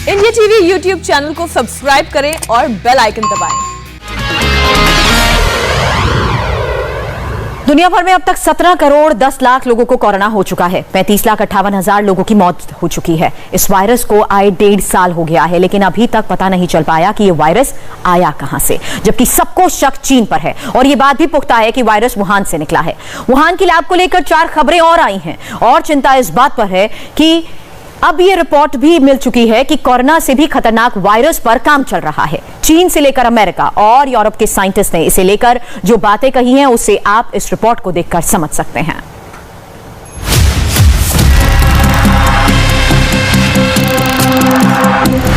India TV YouTube channel को subscribe करें और बेल आइकन दबाएं। दुनिया भर में अब तक 17 करोड़ 10 लाख लोगों को कोरोना हो चुका है। 35,58,000 लोगों की मौत हो चुकी है। इस वायरस को आए 1.5 साल हो गया है, लेकिन अभी तक पता नहीं चल पाया कि ये वायरस आया कहां से, जबकि सबको शक चीन पर है। और ये बात भी पुख्ता है कि वायरस वुहान से निकला है। वुहान की लैब को लेकर 4 खबरें और आई हैं और चिंता इस बात पर है कि अब ये रिपोर्ट भी मिल चुकी है कि कोरोना से भी खतरनाक वायरस पर काम चल रहा है। चीन से लेकर अमेरिका और यूरोप के साइंटिस्ट ने इसे लेकर जो बातें कही हैं, उसे आप इस रिपोर्ट को देखकर समझ सकते हैं।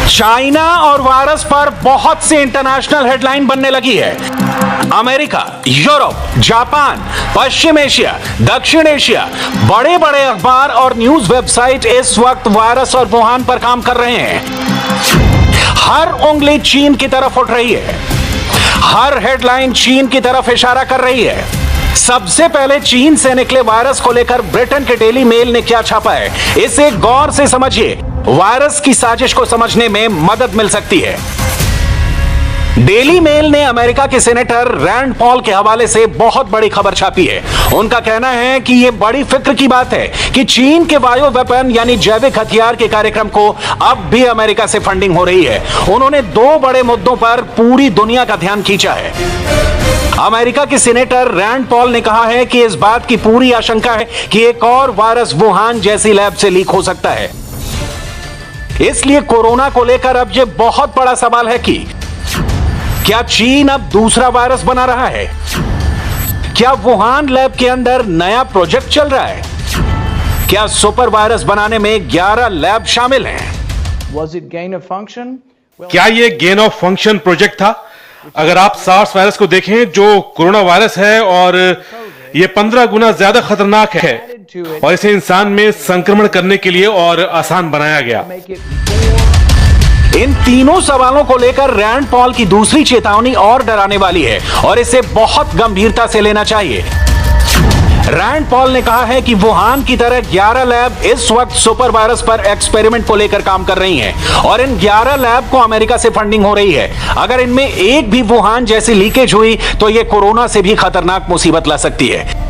चाइना और वायरस पर बहुत सी इंटरनेशनल हेडलाइन बनने लगी है। अमेरिका, यूरोप, जापान, पश्चिम एशिया, दक्षिण एशिया, बड़े बड़े अखबार और न्यूज वेबसाइट इस वक्त वायरस और वुहान पर काम कर रहे हैं। हर उंगली चीन की तरफ उठ रही है। हर हेडलाइन चीन की तरफ इशारा कर रही है। सबसे पहले चीन से निकले वायरस को लेकर ब्रिटेन के डेली मेल ने क्या छापा है, इसे गौर से समझिए। वायरस की साजिश को समझने में मदद मिल सकती है। डेली मेल ने अमेरिका के सेनेटर रैंड पॉल के हवाले से बहुत बड़ी खबर छापी है। उनका कहना है कि यह बड़ी फिक्र की बात है कि चीन के बायो वेपन यानी जैविक हथियार के कार्यक्रम को अब भी अमेरिका से फंडिंग हो रही है। उन्होंने 2 बड़े मुद्दों पर पूरी दुनिया का ध्यान खींचा है। अमेरिका के सेनेटर रैंड पॉल ने कहा है कि इस बात की पूरी आशंका है कि एक और वायरस वुहान जैसी लैब से लीक हो सकता है। इसलिए कोरोना को लेकर अब यह बहुत बड़ा सवाल है कि क्या चीन अब दूसरा वायरस बना रहा है? क्या वुहान लैब के अंदर नया प्रोजेक्ट चल रहा है? क्या सुपर वायरस बनाने में 11 लैब शामिल हैं? क्या ये गेन ऑफ फंक्शन प्रोजेक्ट था? अगर आप सार्स वायरस को देखें जो कोरोना वायरस है, और ये 15 गुना ज्यादा खतरनाक है, और इसे इंसान में संक्रमण करने के लिए और आसान बनाया गया। इन तीनों सवालों को लेकर रैंड पॉल की दूसरी चेतावनी और डराने वाली है और इसे बहुत गंभीरता से लेना चाहिए। रैंड पॉल ने कहा है कि वुहान की तरह 11 लैब इस वक्त सुपर वायरस पर एक्सपेरिमेंट को लेकर काम कर रही हैं और इन 11 लैब को अमेरिका से फंडिंग हो रही है। अगर इनमें एक भी वुहान जैसी लीकेज हुई तो यह कोरोना से भी खतरनाक मुसीबत ला सकती है।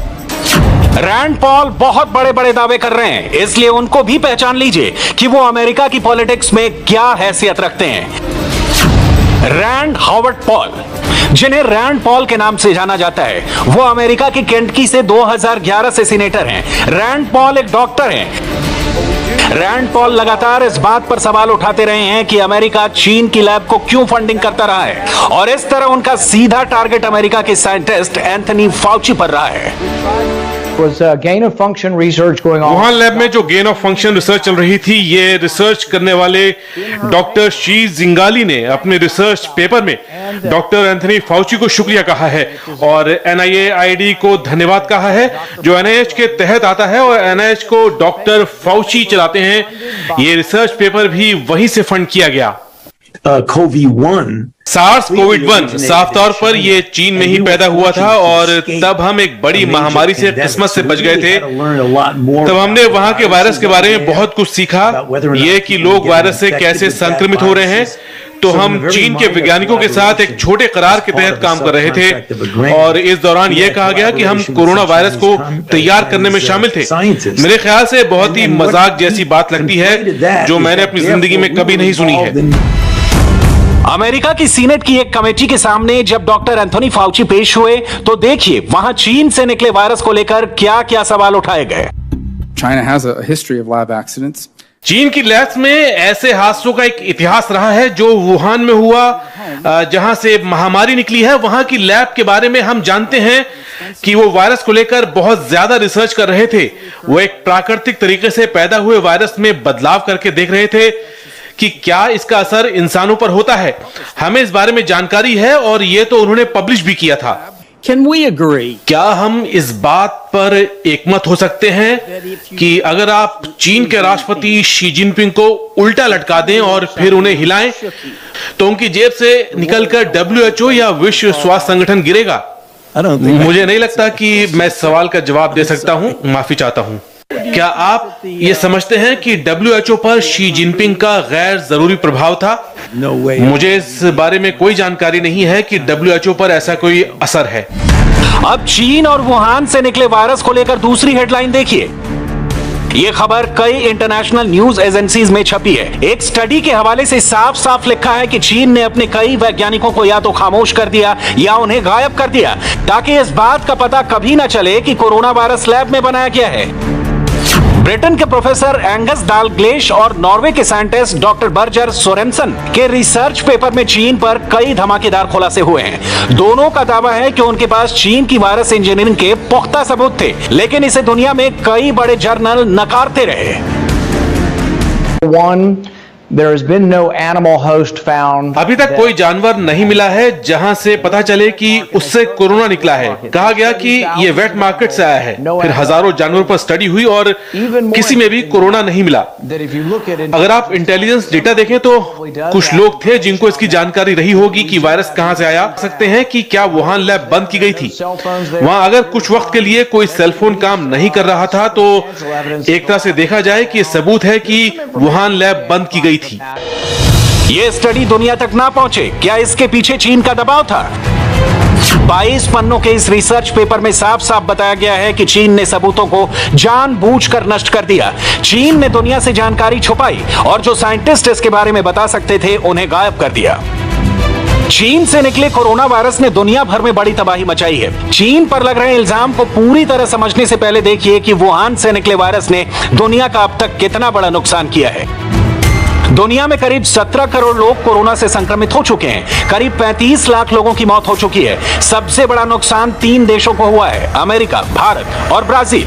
रैंड पॉल बहुत बड़े बड़े दावे कर रहे हैं, इसलिए उनको भी पहचान लीजिए कि वो अमेरिका की पॉलिटिक्स में क्या हैसियत रखते हैं। रैंड हॉवर्ड पॉल, जिन्हें रैंड पॉल के नाम से जाना जाता है, वो अमेरिका की केंटकी से 2011 से सीनेटर हैं। रैंड पॉल एक डॉक्टर हैं। रैंड पॉल लगातार इस बात पर सवाल उठाते रहे हैं कि अमेरिका चीन की लैब को क्यों फंडिंग करता रहा है, और इस तरह उनका सीधा टारगेट अमेरिका के साइंटिस्ट एंथनी फाउची पर रहा है। वुहान लैब में जो गेन ऑफ फंक्शन रिसर्च चल रही थी, ये रिसर्च करने वाले डॉक्टर शी जिंगाली ने अपने रिसर्च पेपर में डॉक्टर एंथनी फाउची को शुक्रिया कहा है और NIAID को धन्यवाद कहा है, जो NIH के तहत आता है और NIH को डॉक्टर फाउची चलाते हैं। ये रिसर्च पेपर भी वहीं से फंड किया गया। सार्स कोविड-1 साफ तौर पर ये चीन में ही पैदा हुआ था और तब हम एक बड़ी महामारी से किस्मत से बच गए थे। तब हमने वहां के वायरस के बारे में बहुत कुछ सीखा, ये कि लोग वायरस से कैसे संक्रमित हो रहे हैं। तो हम चीन के वैज्ञानिकों के साथ एक छोटे करार के तहत काम कर रहे थे और इस दौरान यह कहा गया कि हम कोरोना वायरस को तैयार करने में शामिल थे। मेरे ख्याल से बहुत ही मजाक जैसी बात लगती है जो मैंने अपनी जिंदगी में कभी नहीं सुनी है। अमेरिका की सीनेट की एक कमेटी के सामने जब डॉक्टर एंथनी फाउची पेश हुए तो देखिए वहां चीन से निकले वायरस को लेकर क्या क्या सवाल उठाए गए। China has a history of lab accidents. चीन की लैब्स में ऐसे हादसों का एक इतिहास रहा है जो वुहान में हुआ, जहां से महामारी निकली है। वहां की लैब के बारे में हम जानते हैं कि वो वायरस को लेकर बहुत ज्यादा रिसर्च कर रहे थे। वो एक प्राकृतिक तरीके से पैदा हुए वायरस में बदलाव करके देख रहे थे कि क्या इसका असर इंसानों पर होता है। हमें इस बारे में जानकारी है और ये तो उन्होंने पब्लिश भी किया था। Can we agree? क्या हम इस बात पर एकमत हो सकते हैं कि अगर आप चीन के राष्ट्रपति शी जिनपिंग को उल्टा लटका दें और फिर उन्हें हिलाएं तो उनकी जेब से निकलकर WHO या विश्व स्वास्थ्य संगठन गिरेगा? मुझे नहीं लगता कि मैं इस सवाल का जवाब दे सकता हूं। माफी चाहता हूं। क्या आप ये समझते हैं कि WHO पर शी जिनपिंग का गैर जरूरी प्रभाव था? मुझे इस बारे में कोई जानकारी नहीं है कि WHO पर ऐसा कोई असर है। अब चीन और वुहान से निकले वायरस को लेकर दूसरी हेडलाइन देखिए। ये खबर कई इंटरनेशनल न्यूज एजेंसीज में छपी है। एक स्टडी के हवाले से साफ साफ लिखा है कि चीन ने अपने कई वैज्ञानिकों को या तो खामोश कर दिया या उन्हें गायब कर दिया, ताकि इस बात का पता कभी ना चले कि कोरोना वायरस लैब में बनाया गया है। ब्रिटेन के प्रोफेसर एंगस डालग्लेश और नॉर्वे के साइंटिस्ट डॉक्टर बर्जर सोरेनसन के रिसर्च पेपर में चीन पर कई धमाकेदार खुलासे हुए हैं। दोनों का दावा है कि उनके पास चीन की वायरस इंजीनियरिंग के पुख्ता सबूत थे, लेकिन इसे दुनिया में कई बड़े जर्नल नकारते रहे। There has been no animal host found. अभी तक कोई जानवर नहीं मिला है जहां से पता चले कि उससे कोरोना निकला है। कहा गया कि ये वेट मार्केट से आया है। फिर हजारों जानवरों पर स्टडी हुई और किसी में भी कोरोना नहीं मिला। अगर आप इंटेलिजेंस डेटा देखें तो कुछ लोग थे जिनको इसकी जानकारी रही होगी कि वायरस कहां से आया। सकते हैं कि क्या वुहान लैब बंद की गई थी। वहां अगर कुछ वक्त के लिए कोई सेलफोन काम नहीं कर रहा था तो एक तरह से देखा जाए कि सबूत है कि वुहान लैब बंद की गई थी। ये स्टडी दुनिया तक ना पहुंचे, क्या इसके पीछे चीन का दबाव था? 22 पन्नों के इस रिसर्च पेपर में साफ साफ बताया गया है कि चीन ने सबूतों को जानबूझकर नष्ट कर दिया। चीन ने दुनिया से जानकारी छुपाई और जो साइंटिस्ट इसके बारे में बता सकते थे उन्हें गायब कर दिया। चीन से निकले कोरोना वायरस ने दुनिया भर में बड़ी तबाही मचाई है। चीन पर लग रहे इल्जाम को पूरी तरह समझने से पहले देखिए कि वुहान से निकले वायरस ने दुनिया का अब तक कितना बड़ा नुकसान किया है। दुनिया में करीब 17 करोड़ लोग कोरोना से संक्रमित हो चुके हैं। करीब 35 लाख लोगों की मौत हो चुकी है। सबसे बड़ा नुकसान 3 देशों को हुआ है, अमेरिका, भारत और ब्राजील।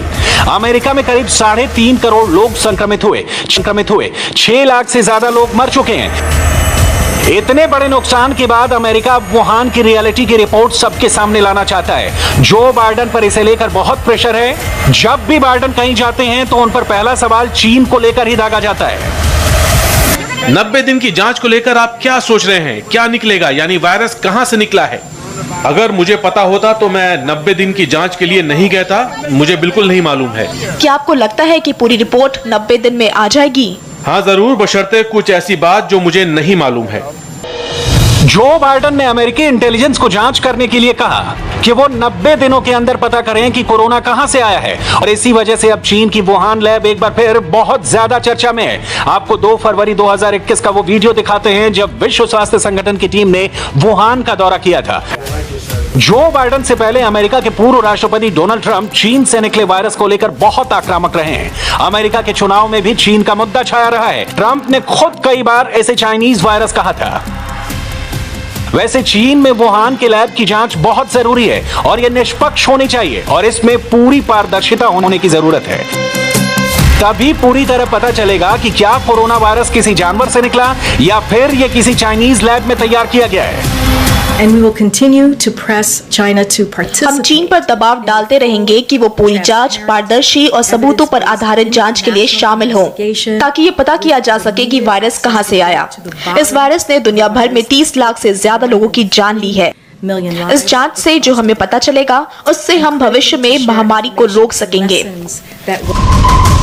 अमेरिका में करीब 3.5 करोड़ लोग संक्रमित हुए। 6 लाख से ज्यादा लोग मर चुके हैं। इतने बड़े नुकसान के बाद अमेरिका वुहान की रियलिटी की रिपोर्ट सबके सामने लाना चाहता है। जो बाइडेन पर इसे लेकर बहुत प्रेशर है। जब भी बाइडेन कहीं जाते हैं तो उन पर पहला सवाल चीन को लेकर ही दागा जाता है। 90 दिन की जांच को लेकर आप क्या सोच रहे हैं? क्या निकलेगा, यानी वायरस कहां से निकला है? अगर मुझे पता होता तो मैं 90 दिन की जांच के लिए नहीं गया था। मुझे बिल्कुल नहीं मालूम है। क्या आपको लगता है कि पूरी रिपोर्ट 90 दिन में आ जाएगी? हाँ जरूर, बशर्ते कुछ ऐसी बात जो मुझे नहीं मालूम है। जो बाइडेन ने अमेरिकी इंटेलिजेंस को जांच करने के लिए कहा कि वो 90 दिनों के अंदर पता करें कि कोरोना कहां से आया है, और इसी वजह से अब चीन की वुहान लैब एक बार फिर बहुत ज्यादा चर्चा में है। आपको 2 फरवरी 2021 का वो वीडियो दिखाते हैं जब विश्व स्वास्थ्य संगठन की टीम ने वुहान का दौरा किया था। जो बाइडेन से पहले अमेरिका के पूर्व राष्ट्रपति डोनाल्ड ट्रंप चीन से निकले वायरस को लेकर बहुत आक्रामक रहे हैं। अमेरिका के चुनाव में भी चीन का मुद्दा छाया रहा है। ट्रंप ने खुद कई बार इसे चाइनीज वायरस कहा था। वैसे चीन में वुहान के लैब की जांच बहुत जरूरी है और यह निष्पक्ष होनी चाहिए और इसमें पूरी पारदर्शिता होने की जरूरत है। तभी पूरी तरह पता चलेगा कि क्या कोरोना वायरस किसी जानवर से निकला या फिर यह किसी चाइनीज लैब में तैयार किया गया है। And we will continue to press China to participate. हम चीन पर दबाव डालते रहेंगे कि वो पूरी जांच, पारदर्शी और सबूतों पर आधारित जांच के लिए शामिल हो, ताकि ये पता किया जा सके कि वायरस कहां से आया। इस वायरस ने दुनिया भर में 30 लाख से ज्यादा लोगों की जान ली है। इस जांच से जो हमें पता चलेगा उससे हम भविष्य में महामारी को रोक सकेंगे।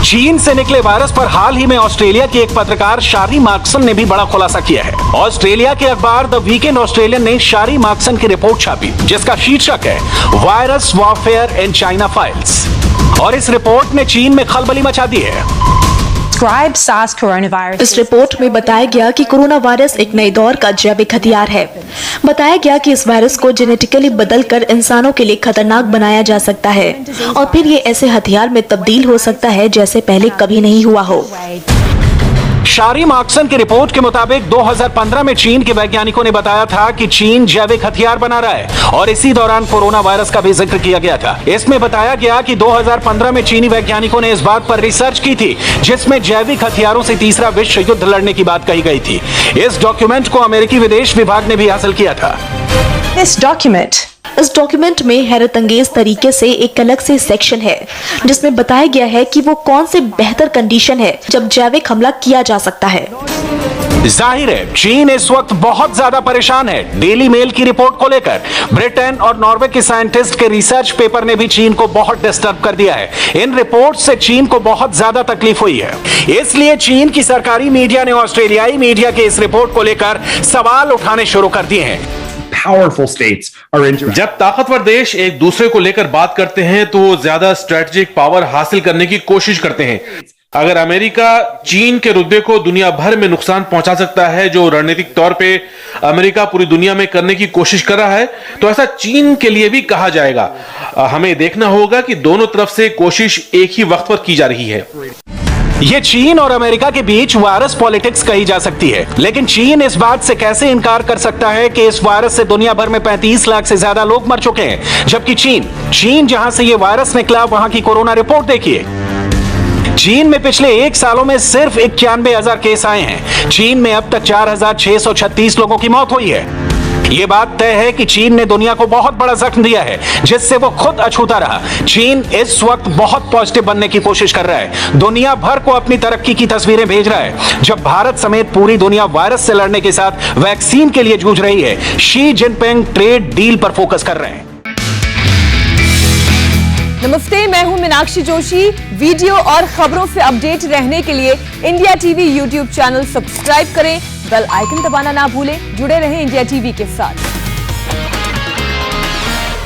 चीन से निकले वायरस पर हाल ही में ऑस्ट्रेलिया के एक पत्रकार शारी मार्क्सन ने भी बड़ा खुलासा किया है। ऑस्ट्रेलिया के अखबार द वीकेंड ऑस्ट्रेलियन ने शारी मार्क्सन की रिपोर्ट छापी जिसका शीर्षक है virus warfare in China files, और इस रिपोर्ट ने चीन में खलबली मचा दी है। इस रिपोर्ट में बताया गया कि कोरोना वायरस एक नए दौर का जैविक हथियार है। बताया गया कि इस वायरस को जेनेटिकली बदलकर इंसानों के लिए खतरनाक बनाया जा सकता है और फिर ये ऐसे हथियार में तब्दील हो सकता है जैसे पहले कभी नहीं हुआ हो। शारी मार्क्सन की रिपोर्ट के मुताबिक 2015 में चीन के वैज्ञानिकों ने बताया था कि चीन जैविक हथियार बना रहा है और इसी दौरान कोरोना वायरस का भी जिक्र किया गया था। इसमें बताया गया कि 2015 में चीनी वैज्ञानिकों ने इस बात पर रिसर्च की थी जिसमें जैविक हथियारों से तीसरा विश्व युद्ध लड़ने की बात कही गई थी। इस डॉक्यूमेंट को अमेरिकी विदेश विभाग ने भी हासिल किया था। This document इस डॉक्यूमेंट में हैरत अंगेज तरीके से एक अलग से सेक्शन है जिसमें बताया गया है कि वो कौन से बेहतर कंडीशन है जब जैविक हमला किया जा सकता है। जाहिर है चीन इस वक्त बहुत ज्यादा परेशान है। डेली मेल की रिपोर्ट को लेकर ब्रिटेन और नॉर्वे के साइंटिस्ट के रिसर्च पेपर ने भी चीन को बहुत डिस्टर्ब कर दिया है। इन रिपोर्ट से चीन को बहुत ज्यादा तकलीफ हुई है। इसलिए चीन की सरकारी मीडिया ने ऑस्ट्रेलियाई मीडिया के इस रिपोर्ट को लेकर सवाल उठाने शुरू कर दिए हैं। जब ताकतवर देश एक दूसरे को लेकर बात करते हैं तो वो ज्यादा स्ट्रेटेजिक पावर हासिल करने की कोशिश करते हैं। अगर अमेरिका चीन के रुतबे को दुनिया भर में नुकसान पहुंचा सकता है, जो रणनीतिक तौर पे अमेरिका पूरी दुनिया में करने की कोशिश कर रहा है, तो ऐसा चीन के लिए भी कहा जाएगा। हमें देखना होगा कि दोनों तरफ से कोशिश एक ही वक्त पर की जा रही है। ये चीन और अमेरिका के बीच वायरस पॉलिटिक्स कही जा सकती है, लेकिन चीन इस बात से कैसे इनकार कर सकता है कि इस वायरस से दुनिया भर में 35 लाख से ज्यादा लोग मर चुके हैं, जबकि चीन जहां से ये वायरस निकला वहां की कोरोना रिपोर्ट देखिए। चीन में पिछले 1 सालों में सिर्फ 91,000 केस आए हैं। चीन में अब तक 4,636 लोगों की मौत हुई है। यह बात तय है कि चीन ने दुनिया को बहुत बड़ा जख्म दिया है, जिससे वो खुद अछूता रहा। चीन इस वक्त बहुत पॉजिटिव बनने की कोशिश कर रहा है, दुनिया भर को अपनी तरक्की की तस्वीरें भेज रहा है। जब भारत समेत पूरी दुनिया वायरस से लड़ने के साथ वैक्सीन के लिए जूझ रही है, शी जिनपिंग ट्रेड डील पर फोकस कर रहे हैं। नमस्ते, मैं हूं मीनाक्षी जोशी। वीडियो और खबरों से अपडेट रहने के लिए India TV YouTube channel subscribe करें, बेल आइकन दबाना ना भूलें। जुड़े रहें इंडिया टीवी के साथ।